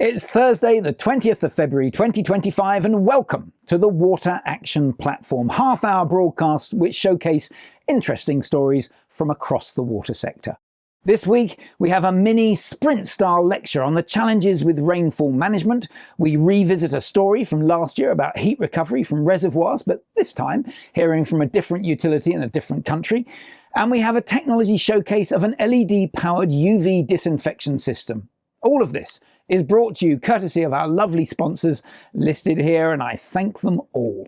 It's Thursday, the 20th of February 2025, and welcome to the Water Action Platform, half-hour broadcasts which showcase interesting stories from across the water sector. This week, we have a mini sprint-style lecture on the challenges with rainfall management. We revisit a story from last year about heat recovery from reservoirs, but this time hearing from a different utility in a different country. And we have a technology showcase of an LED-powered UV disinfection system. All of this is brought to you courtesy of our lovely sponsors listed here, and I thank them all.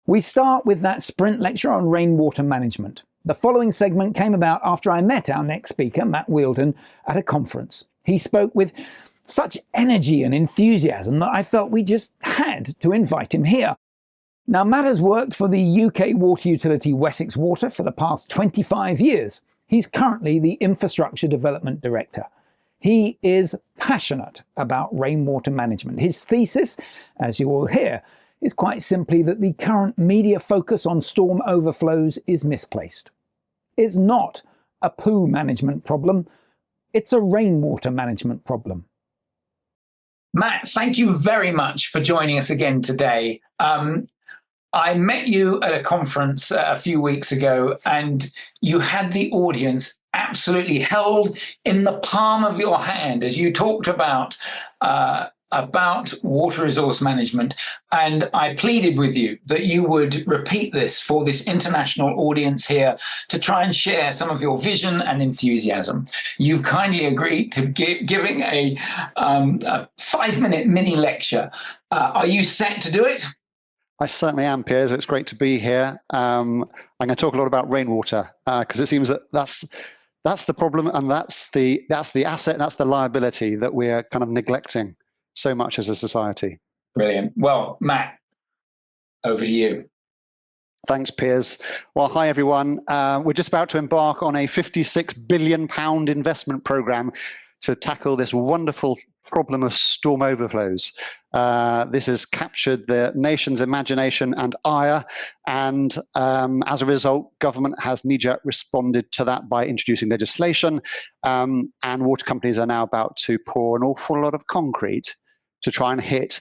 We start with that sprint lecture on rainwater management. The following segment came about after I met our next speaker, Matt Wheeldon, at a conference. He spoke with such energy and enthusiasm that I felt we just had to invite him here. Now, Matt has worked for the UK water utility Wessex Water for the past 25 years. He's currently the Infrastructure Development Director. He is passionate about rainwater management. His thesis, as you will hear, is quite simply that the current media focus on storm overflows is misplaced. It's not a poo management problem, it's a rainwater management problem. Matt, thank you very much for joining us again today. I met you at a conference a few weeks ago, and you had the audience absolutely held in the palm of your hand as you talked about water resource management. And I pleaded with you that you would repeat this for this international audience here to try and share some of your vision and enthusiasm. You've kindly agreed to giving a 5-minute mini lecture. Are you set to do it? I certainly am, Piers. It's great to be here. I'm going to talk a lot about rainwater because it seems that that's the problem, and that's the asset, and that's the liability that we're kind of neglecting so much as a society. Brilliant. Well, Matt, over to you. Thanks, Piers. Well, hi, everyone. We're just about to embark on a £56 billion investment programme to tackle this wonderful problem of storm overflows. This has captured the nation's imagination and ire, and as a result, government has knee-jerk responded to that by introducing legislation, and water companies are now about to pour an awful lot of concrete to try and hit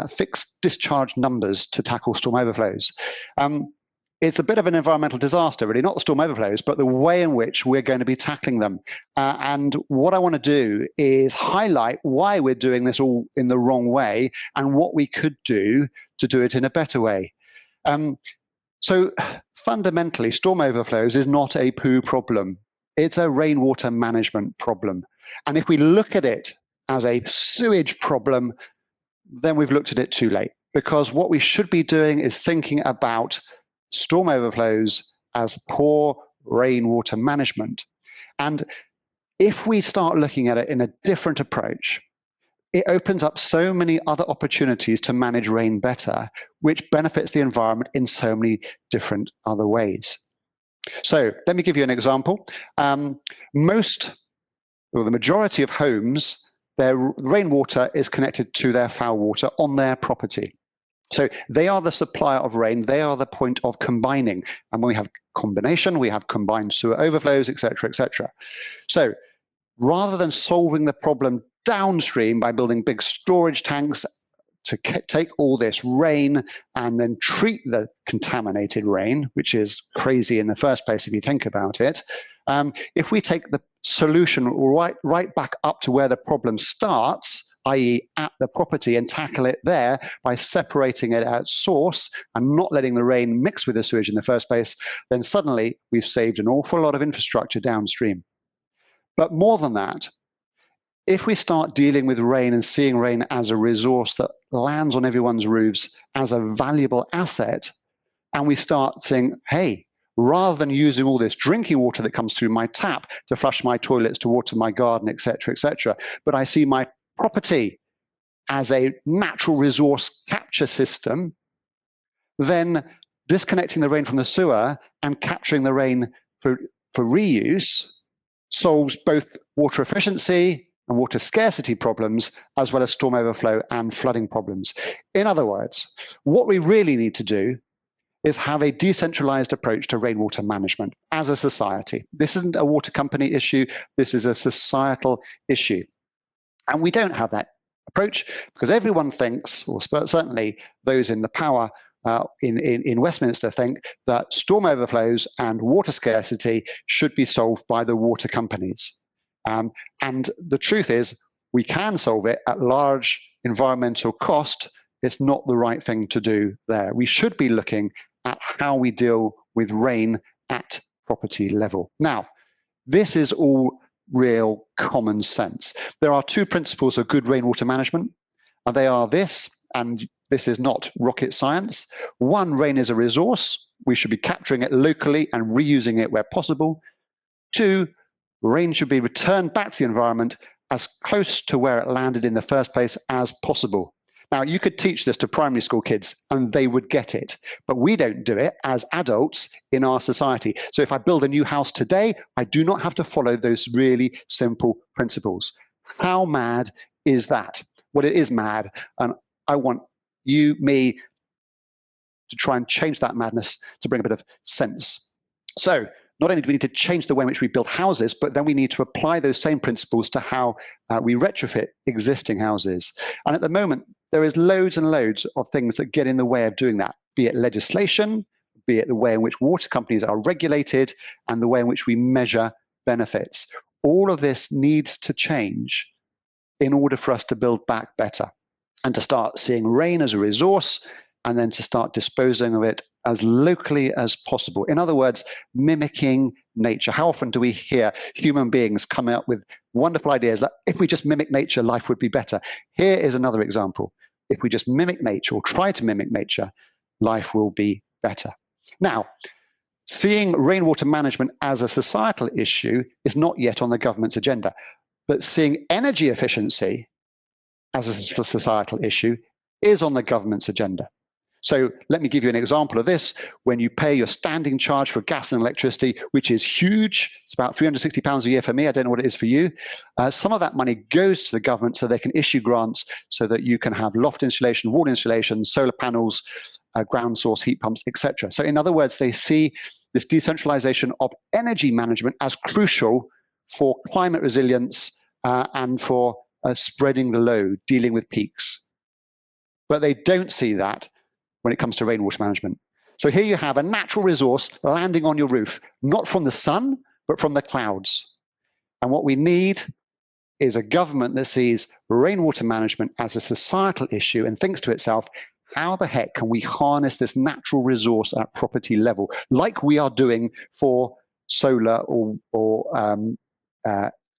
fixed discharge numbers to tackle storm overflows. It's a bit of an environmental disaster, really, not the storm overflows, but the way in which we're going to be tackling them. And what I want to do is highlight why we're doing this all in the wrong way and what we could do to do it in a better way. So fundamentally, storm overflows is not a poo problem. It's a rainwater management problem. And if we look at it as a sewage problem, then we've looked at it too late. Because what we should be doing is thinking about storm overflows as poor rainwater management. And if we start looking at it in a different approach, it opens up so many other opportunities to manage rain better, which benefits the environment in so many different other ways. So let me give you an example. The majority of homes, their rainwater is connected to their foul water on their property. So they are the supplier of rain, they are the point of combining. And when we have combination, we have combined sewer overflows, etc., etc. So rather than solving the problem downstream by building big storage tanks to take all this rain and then treat the contaminated rain, which is crazy in the first place if you think about it, if we take the solution right back up to where the problem starts, i.e. at the property, and tackle it there by separating it at source and not letting the rain mix with the sewage in the first place, then suddenly we've saved an awful lot of infrastructure downstream. But more than that, if we start dealing with rain and seeing rain as a resource that lands on everyone's roofs as a valuable asset, and we start saying, hey, rather than using all this drinking water that comes through my tap to flush my toilets, to water my garden, etc., but I see my property as a natural resource capture system, then disconnecting the rain from the sewer and capturing the rain for reuse solves both water efficiency and water scarcity problems, as well as storm overflow and flooding problems. In other words, what we really need to do is have a decentralized approach to rainwater management as a society. This isn't a water company issue, this is a societal issue. And we don't have that approach because everyone thinks, or certainly those in the power in Westminster think that storm overflows and water scarcity should be solved by the water companies. And the truth is, we can solve it at large environmental cost. It's not the right thing to do there. We should be looking at how we deal with rain at property level. Now, this is all real common sense. There are two principles of good rainwater management, and they are this, and this is not rocket science. One, rain is a resource. We should be capturing it locally and reusing it where possible. Two, rain should be returned back to the environment as close to where it landed in the first place as possible. Now, you could teach this to primary school kids and they would get it, but we don't do it as adults in our society. So if I build a new house today, I do not have to follow those really simple principles. How mad is that? Well, it is mad, and I want you, me, to try and change that madness to bring a bit of sense. So not only do we need to change the way in which we build houses, but then we need to apply those same principles to how we retrofit existing houses. And at the moment, there is loads and loads of things that get in the way of doing that, be it legislation, be it the way in which water companies are regulated, and the way in which we measure benefits. All of this needs to change in order for us to build back better and to start seeing rain as a resource, and then to start disposing of it as locally as possible. In other words, mimicking nature. How often do we hear human beings come out with wonderful ideas that if we just mimic nature, life would be better? Here is another example. If we just mimic nature or try to mimic nature, life will be better. Now, seeing rainwater management as a societal issue is not yet on the government's agenda, but seeing energy efficiency as a societal issue is on the government's agenda. So let me give you an example of this. When you pay your standing charge for gas and electricity, which is huge, it's about £360 a year for me, I don't know what it is for you, some of that money goes to the government so they can issue grants so that you can have loft insulation, wall insulation, solar panels, ground source heat pumps, etc. So in other words, they see this decentralization of energy management as crucial for climate resilience and for spreading the load, dealing with peaks. But they don't see that when it comes to rainwater management. So here you have a natural resource landing on your roof, not from the sun, but from the clouds. And what we need is a government that sees rainwater management as a societal issue and thinks to itself, how the heck can we harness this natural resource at property level, like we are doing for solar or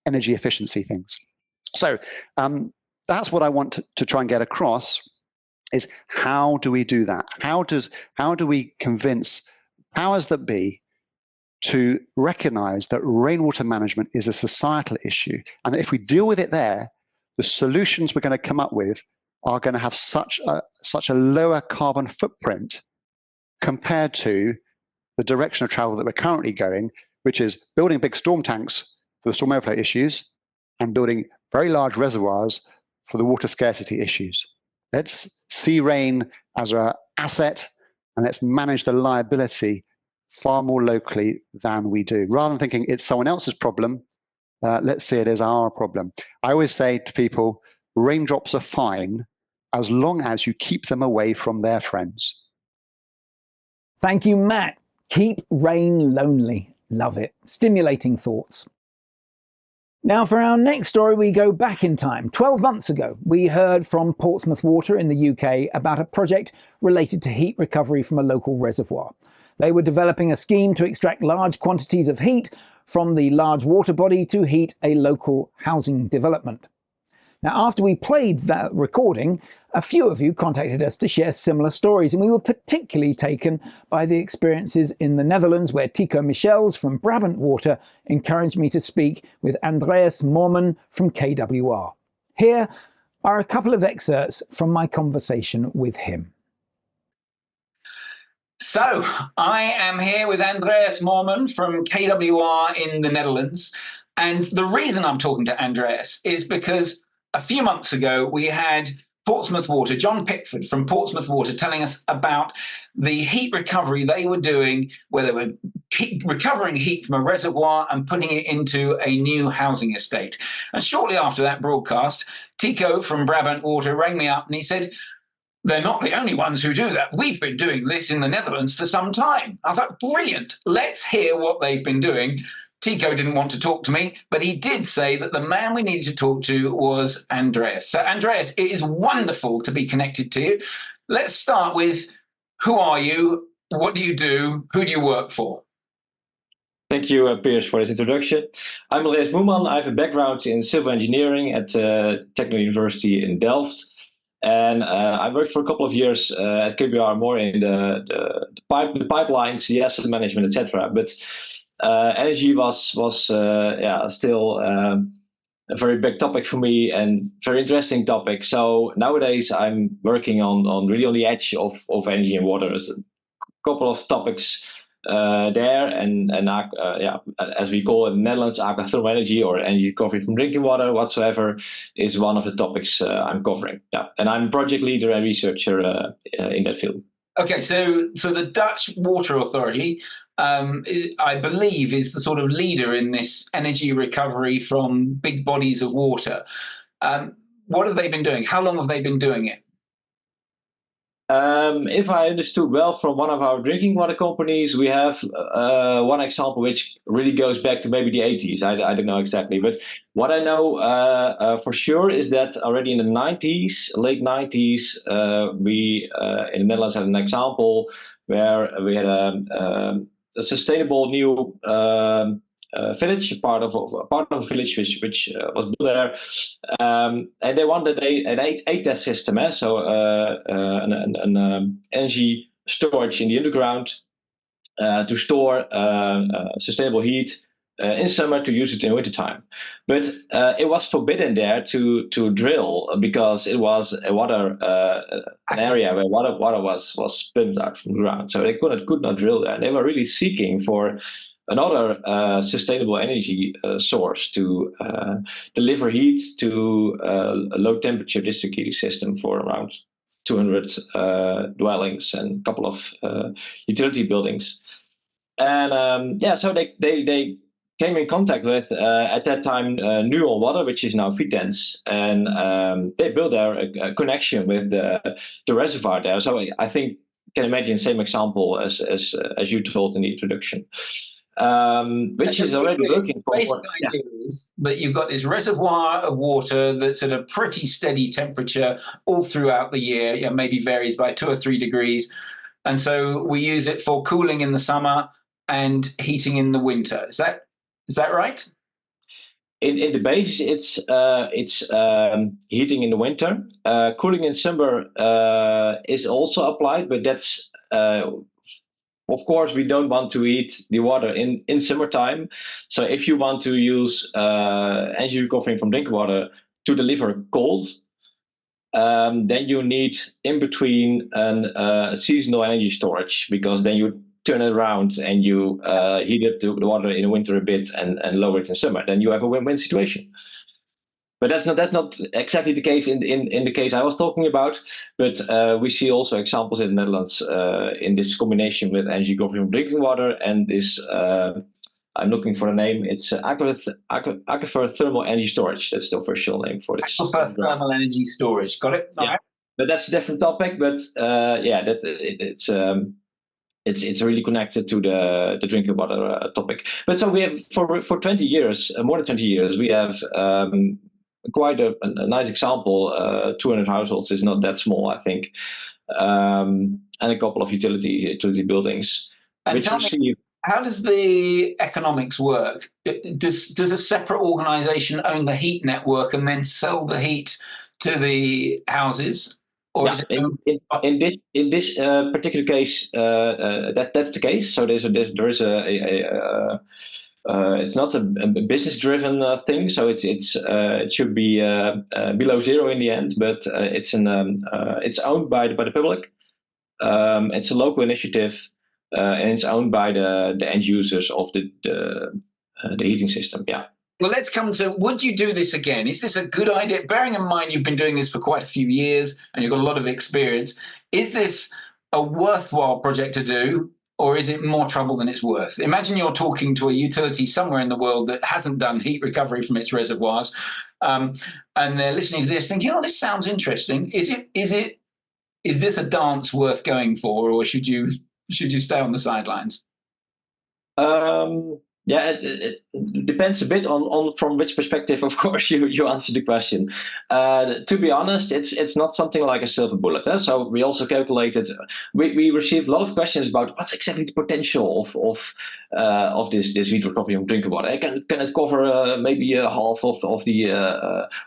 energy efficiency things? So that's what I want to try and get across, is how do we do that? How do we convince powers that be to recognize that rainwater management is a societal issue, and that if we deal with it there, the solutions we're going to come up with are going to have such a lower carbon footprint compared to the direction of travel that we're currently going, which is building big storm tanks for the storm overflow issues and building very large reservoirs for the water scarcity issues. Let's see rain as an asset, and let's manage the liability far more locally than we do. Rather than thinking it's someone else's problem, let's see it as our problem. I always say to people, raindrops are fine as long as you keep them away from their friends. Thank you, Matt. Keep rain lonely. Love it. Stimulating thoughts. Now for our next story, we go back in time. 12 months ago, we heard from Portsmouth Water in the UK about a project related to heat recovery from a local reservoir. They were developing a scheme to extract large quantities of heat from the large water body to heat a local housing development. Now, after we played that recording, a few of you contacted us to share similar stories, and we were particularly taken by the experiences in the Netherlands, where Tico Michels from Brabant Water encouraged me to speak with Andreas Moorman from KWR. Here are a couple of excerpts from my conversation with him. So, I am here with Andreas Moorman from KWR in the Netherlands. And the reason I'm talking to Andreas is because a few months ago, we had Portsmouth Water, John Pickford from Portsmouth Water, telling us about the heat recovery they were doing, where they were recovering heat from a reservoir and putting it into a new housing estate. And shortly after that broadcast, Tico from Brabant Water rang me up and he said, they're not the only ones who do that. We've been doing this in the Netherlands for some time. I was like, brilliant. Let's hear what they've been doing. Tico didn't want to talk to me, but he did say that the man we needed to talk to was Andreas. So, Andreas, it is wonderful to be connected to you. Let's start with, who are you? What do you do? Who do you work for? Thank you, Piers, for this introduction. I'm Andreas Moeman. I have a background in civil engineering at Technical University in Delft. And I worked for a couple of years at KBR, more in the pipelines, the asset management, etc. But energy was still a very big topic for me and very interesting topic. So nowadays I'm working on really on the edge of energy and water. There's a couple of topics there, and as we call it in the Netherlands, aquathermal energy or energy recovery from drinking water whatsoever is one of the topics I'm covering. Yeah, and I'm project leader and researcher in that field. Okay, so the Dutch Water Authority, I believe, is the sort of leader in this energy recovery from big bodies of water. What have they been doing? How long have they been doing it? If I understood well from one of our drinking water companies, we have one example which really goes back to maybe the 80s. I don't know exactly, but what I know for sure is that already in the 90s, late 90s, we in the Netherlands had an example where we had a sustainable new village, part of a village which was built there, and they wanted an ATES system, so an energy storage in the underground to store sustainable heat in summer to use it in wintertime. But it was forbidden there to drill because it was a water an area where water was pumped out from the ground, so they could not drill there. And they were really seeking for another sustainable energy source to deliver heat to a low temperature district heating system for around 200 dwellings and a couple of utility buildings. And so they came in contact with, at that time, Nuon Water, which is now Vitens, and they built there a connection with the reservoir there. So I think you can imagine the same example as you told in the introduction. Which is already working. The basic idea is that you've got this reservoir of water that's at a pretty steady temperature all throughout the year, maybe varies by 2 or 3 degrees. And so we use it for cooling in the summer and heating in the winter. Is that right? In the base, it's heating in the winter. Cooling in summer is also applied, but that's of course, we don't want to heat the water in summertime. So if you want to use energy recovery from drinking water to deliver cold, then you need in between a seasonal energy storage, because then you turn it around and you heat up the water in the winter a bit and lower it in summer. Then you have a win-win situation. But that's not exactly the case in the case I was talking about. But we see also examples in the Netherlands in this combination with energy recovery from drinking water and this. I'm looking for a name. It's aquifer thermal energy storage. That's the official name for this. Aquifer thermal energy storage. Got it. Yeah, but that's a different topic. But it's really connected to the drinking water topic. But so we have for 20 years, more than 20 years, we have. Quite a nice example. 200 households is not that small, I think, and a couple of utility buildings. And tell me, how does the economics work? Does a separate organisation own the heat network and then sell the heat to the houses? Or is it in this particular case, that's the case. So there is a it's not a business-driven thing, so it should be below zero in the end. But it's owned by the public. It's a local initiative, and it's owned by the end users of the heating system. Yeah. Well, let's come to, would you do this again? Is this a good idea? Bearing in mind you've been doing this for quite a few years and you've got a lot of experience, is this a worthwhile project to do, or is it more trouble than it's worth? Imagine you're talking to a utility somewhere in the world that hasn't done heat recovery from its reservoirs, and they're listening to this thinking, oh, this sounds interesting. Is this a dance worth going for, or should you stay on the sidelines? Yeah, it depends a bit on from which perspective, of course, you answer the question. To be honest, it's not something like a silver bullet. So we also calculated. We received a lot of questions about what's exactly the potential of this heat recovery of drinking water. Can it cover maybe half of the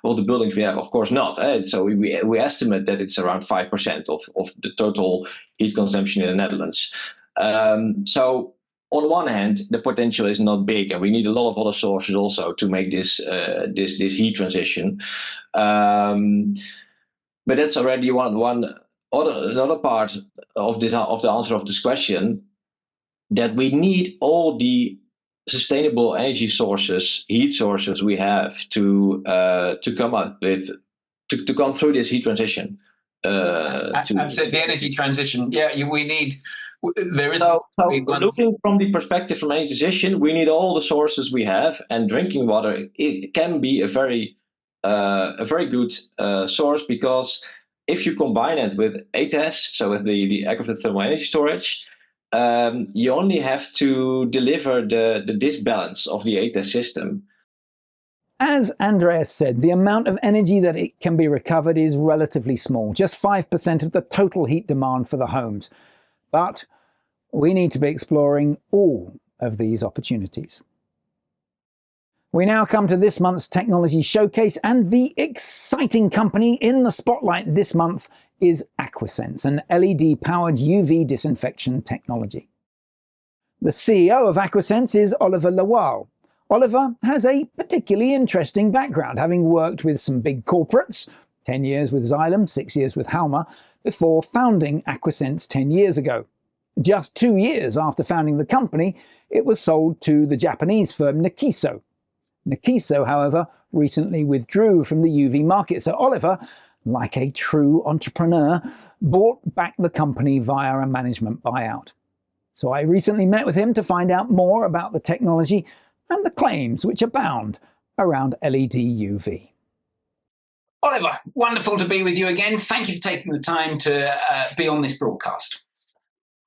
all the buildings we have? Of course not. So we estimate that it's around 5% of the total heat consumption in the Netherlands. So on one hand, the potential is not big, and we need a lot of other sources also to make this heat transition. But that's already another part of the answer of this question, that we need all the sustainable energy sources, heat sources we have to come up with to come through this heat transition. The energy transition. Yeah, we need. There is so looking from the perspective from energy transition, we need all the sources we have, and drinking water, it can be a very good source, because if you combine it with ATES, so with the aquifer thermal energy storage, you only have to deliver the disbalance of the ATES system. As Andreas said, the amount of energy that it can be recovered is relatively small, just 5% of the total heat demand for the homes. But we need to be exploring all of these opportunities. We now come to this month's technology showcase, and the exciting company in the spotlight this month is AquiSense, an LED-powered UV disinfection technology. The CEO of AquiSense is Oliver Lawal. Oliver has a particularly interesting background, having worked with some big corporates, 10 years with Xylem, 6 years with Halma, before founding AquiSense 10 years ago. Just 2 years after founding the company, it was sold to the Japanese firm Nikiso. Nikiso, however, recently withdrew from the UV market, so Oliver, like a true entrepreneur, bought back the company via a management buyout. So I recently met with him to find out more about the technology and the claims which abound around LED UV. Oliver, wonderful to be with you again. Thank you for taking the time to be on this broadcast.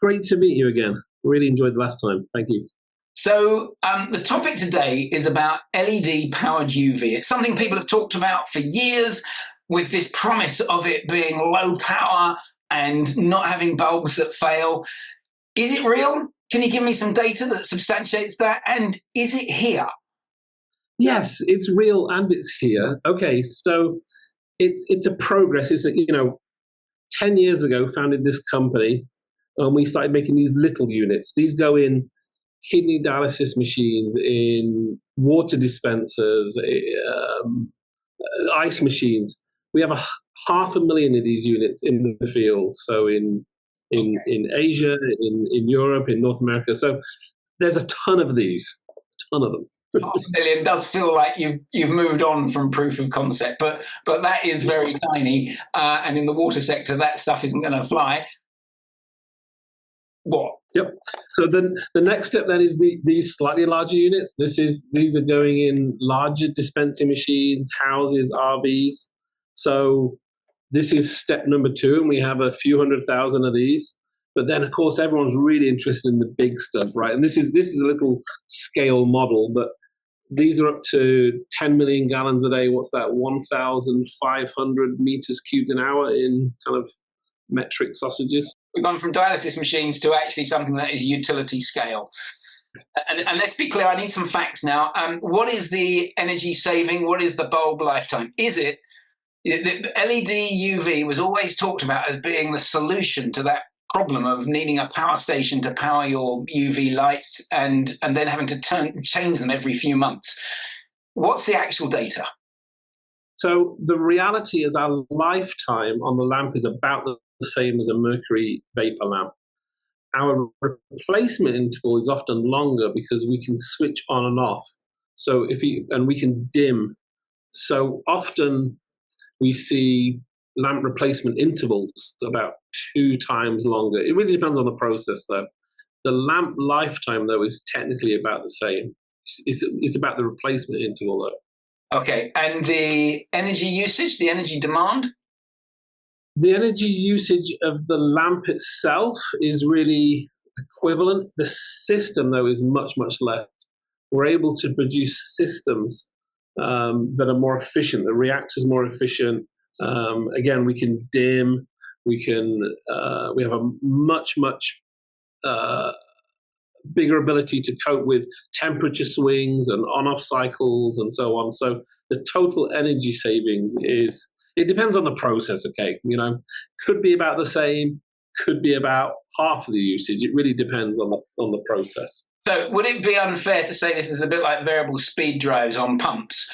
Great to meet you again. Really enjoyed the last time. Thank you. So the topic today is about LED-powered UV. It's something people have talked about for years, with this promise of it being low power and not having bulbs that fail. Is it real? Can you give me some data that substantiates that? And is it here? Yes, it's real and it's here. Okay, so it's a progress. It's 10 years ago, founded this company, and we started making these little units. These go in kidney dialysis machines, in water dispensers, ice machines. We have 500,000 of these units in the field. So in Asia, in Europe, in North America. So there's a ton of these, a ton of them. 500,000 does feel like you've moved on from proof of concept, but that is very tiny. And in the water sector, that stuff isn't going to fly. What? Yep. So then the next step then is these slightly larger units. These are going in larger dispensing machines, houses, RVs. So this is step number 2, and we have a few 100,000 of these. But then, of course, everyone's really interested in the big stuff, right? And this is a little scale model, but these are up to 10 million gallons a day. What's that? 1,500 meters cubed an hour in kind of metric sausages. We've gone from dialysis machines to actually something that is utility scale. And let's be clear, I need some facts now. What is the energy saving? What is the bulb lifetime? Is it the LED UV was always talked about as being the solution to that problem of needing a power station to power your UV lights and then having to change them every few months. What's the actual data? So the reality is our lifetime on the lamp is about the same as a mercury vapor lamp. Our replacement interval is often longer because we can switch on and off. So and we can dim. So often we see lamp replacement intervals about 2 times longer. It really depends on the process, though. The lamp lifetime, though, is technically about the same. It's about the replacement interval, though. Okay, and the energy usage, the energy demand? The energy usage of the lamp itself is really equivalent. The system, though, is much, much less. We're able to produce systems that are more efficient. The reactor's more efficient. Again, we can dim. We have a much bigger ability to cope with temperature swings and on-off cycles and so on. So the total energy savings it depends on the process. Okay, could be about the same, could be about half of the usage. It really depends on the process. So would it be unfair to say this is a bit like variable speed drives on pumps?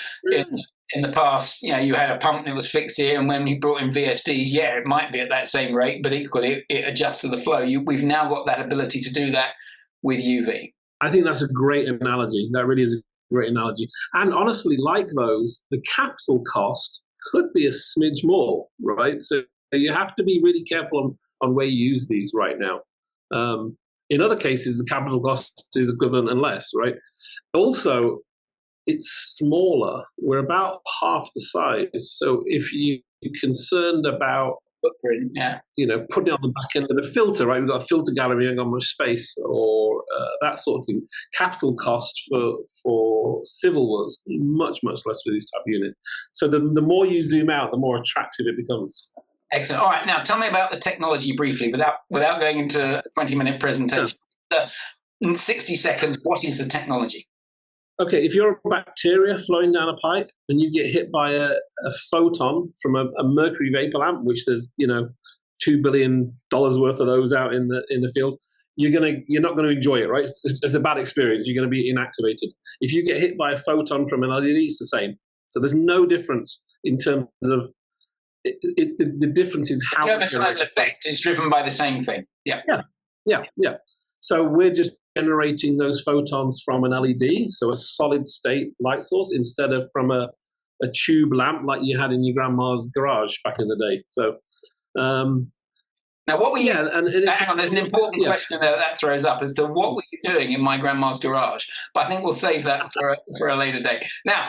In the past, you had a pump and it was fixed here, and when you brought in VSDs, it might be at that same rate, but equally it adjusts to the flow. We've now got that ability to do that with UV. I think that's a great analogy. That really is a great analogy. And honestly, like those, the capital cost could be a smidge more, right? So you have to be really careful on where you use these right now. In other cases, the capital cost is equivalent and less, right? Also, it's smaller. We're about half the size. So if you're concerned about footprint, putting it on the back end of the filter, right? We've got a filter gallery, and got much space, or that sort of thing. Capital cost for civil works much less with these type of units. So the more you zoom out, the more attractive it becomes. Excellent. All right, now tell me about the technology briefly, without going into a 20-minute presentation. In 60 seconds, what is the technology? Okay, if you're a bacteria flowing down a pipe and you get hit by a photon from a mercury vapor lamp, which there's $2 billion worth of those out in the field, you're not going to enjoy it, right? It's a bad experience. You're going to be inactivated. If you get hit by a photon from an LED, it's the same. So there's no difference in terms of the difference is how the germicidal effect is driven by the same thing. Yeah. So we're just generating those photons from an LED, so a solid state light source, instead of from a tube lamp like you had in your grandma's garage back in the day. So now what were you hang on, there's an important question that throws up as to what were you doing in my grandma's garage, but I think we'll save that for a later day. Now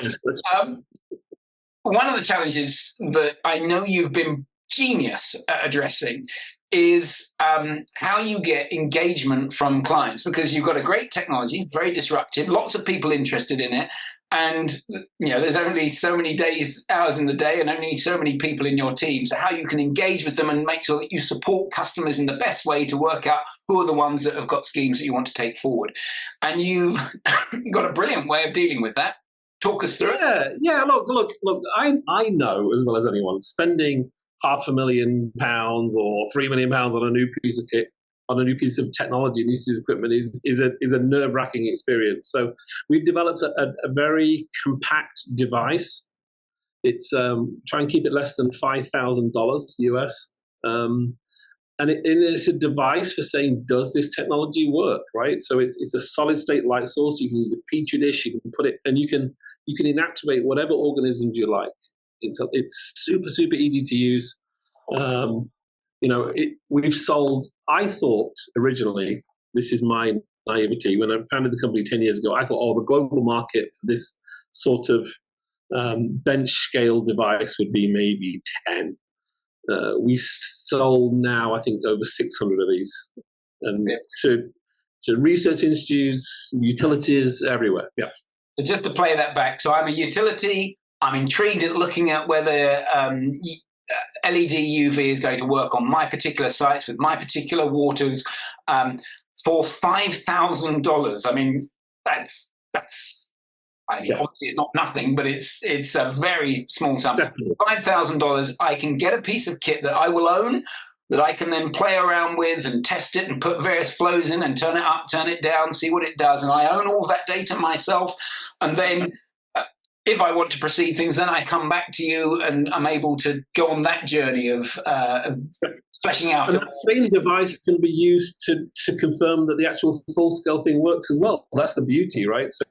one of the challenges that I know you've been genius at addressing is how you get engagement from clients, because you've got a great technology, very disruptive, lots of people interested in it, and there's only so many hours in the day and only so many people in your team. So how you can engage with them and make sure that you support customers in the best way to work out who are the ones that have got schemes that you want to take forward. And you've got a brilliant way of dealing with that. Talk us through it. Yeah. Look. I know as well as anyone, spending £500,000 or £3 million on a new piece of kit, on a new piece of technology, new piece of equipment is a nerve-wracking experience. So we've developed a very compact device. It's try and keep it less than $5,000 US, and it's a device for saying, does this technology work? Right. So it's a solid-state light source. You can use a petri dish. You can put it, and you can inactivate whatever organisms you like. It's super easy to use. We've sold. I thought originally, this is my naivety, when I founded the company 10 years ago, I thought, the global market for this sort of bench scale device would be maybe 10. We sold now, I think, over 600 of these, and to research institutes, utilities, everywhere. Yeah. So just to play that back, so I'm a utility. I'm intrigued at looking at whether LED UV is going to work on my particular sites with my particular waters for $5,000. I mean, that's obviously it's not nothing, but it's a very small sum. $5,000, I can get a piece of kit that I will own, that I can then play around with and test it and put various flows in and turn it up, turn it down, see what it does. And I own all that data myself. And then if I want to proceed things, then I come back to you and I'm able to go on that journey of fleshing out. And that same device can be used to confirm that the actual full-scale thing works as well. That's the beauty, right? So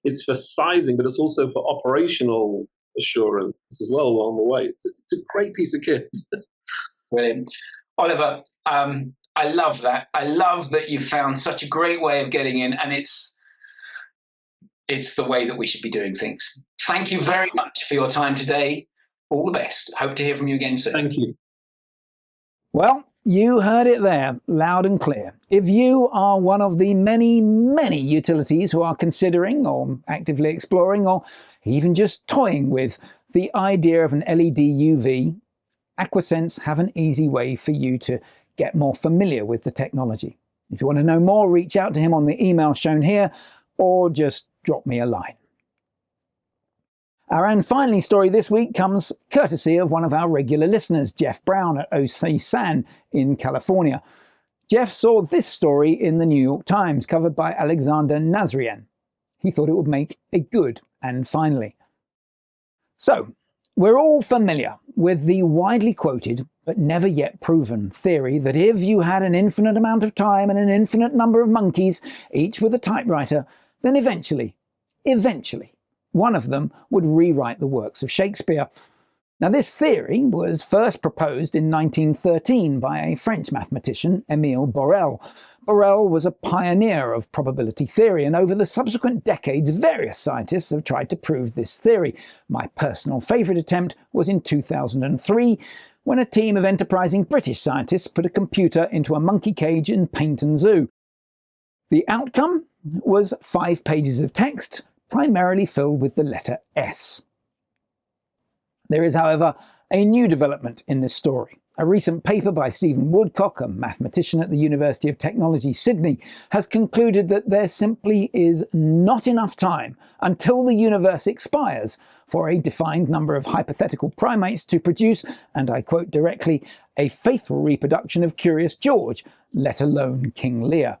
It's for sizing, but it's also for operational assurance as well along the way. It's a great piece of kit. Brilliant. Oliver, I love that. I love that you found such a great way of getting in, and it's the way that we should be doing things. Thank you very much for your time today. All the best. Hope to hear from you again soon. Thank you. Well, you heard it there, loud and clear. If you are one of the many, many utilities who are considering or actively exploring or even just toying with the idea of an LED UV, AquiSense have an easy way for you to get more familiar with the technology. If you want to know more, reach out to him on the email shown here or just drop me a line. Our and finally story this week comes courtesy of one of our regular listeners, Jeff Brown at OC San in California. Jeff saw this story in the New York Times, covered by Alexander Nazarian. He thought it would make a good and finally. So, we're all familiar with the widely quoted but never yet proven theory that if you had an infinite amount of time and an infinite number of monkeys, each with a typewriter, then eventually, one of them would rewrite the works of Shakespeare. Now, this theory was first proposed in 1913 by a French mathematician, Émile Borel. Borel was a pioneer of probability theory, and over the subsequent decades, various scientists have tried to prove this theory. My personal favourite attempt was in 2003, when a team of enterprising British scientists put a computer into a monkey cage in Paynton Zoo. The outcome was 5 pages of text, primarily filled with the letter S. There is, however, a new development in this story. A recent paper by Stephen Woodcock, a mathematician at the University of Technology, Sydney, has concluded that there simply is not enough time until the universe expires for a defined number of hypothetical primates to produce, and I quote directly, a faithful reproduction of Curious George, let alone King Lear.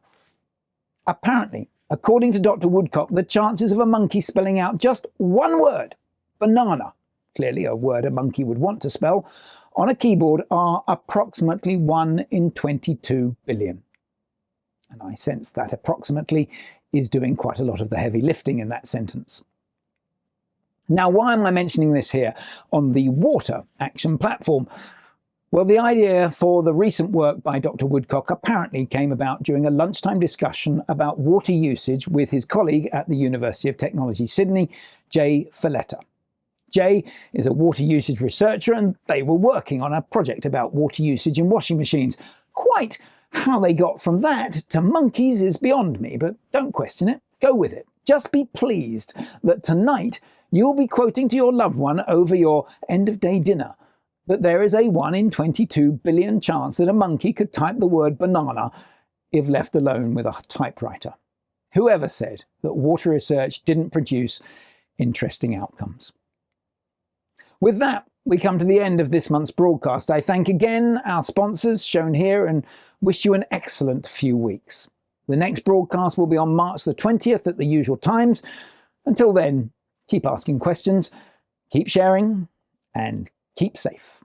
Apparently, according to Dr. Woodcock, the chances of a monkey spelling out just one word, banana, clearly a word a monkey would want to spell, on a keyboard are approximately 1 in 22 billion. And I sense that approximately is doing quite a lot of the heavy lifting in that sentence. Now, why am I mentioning this here on the Water Action platform? Well, the idea for the recent work by Dr. Woodcock apparently came about during a lunchtime discussion about water usage with his colleague at the University of Technology, Sydney, Jay Falletta. Jay is a water usage researcher, and they were working on a project about water usage in washing machines. Quite how they got from that to monkeys is beyond me, but don't question it, go with it. Just be pleased that tonight you'll be quoting to your loved one over your end-of-day dinner that there is a 1 in 22 billion chance that a monkey could type the word banana if left alone with a typewriter. Whoever said that water research didn't produce interesting outcomes? With that, we come to the end of this month's broadcast. I thank again our sponsors shown here and wish you an excellent few weeks. The next broadcast will be on March the 20th at the usual times. Until then, keep asking questions, keep sharing, and keep safe.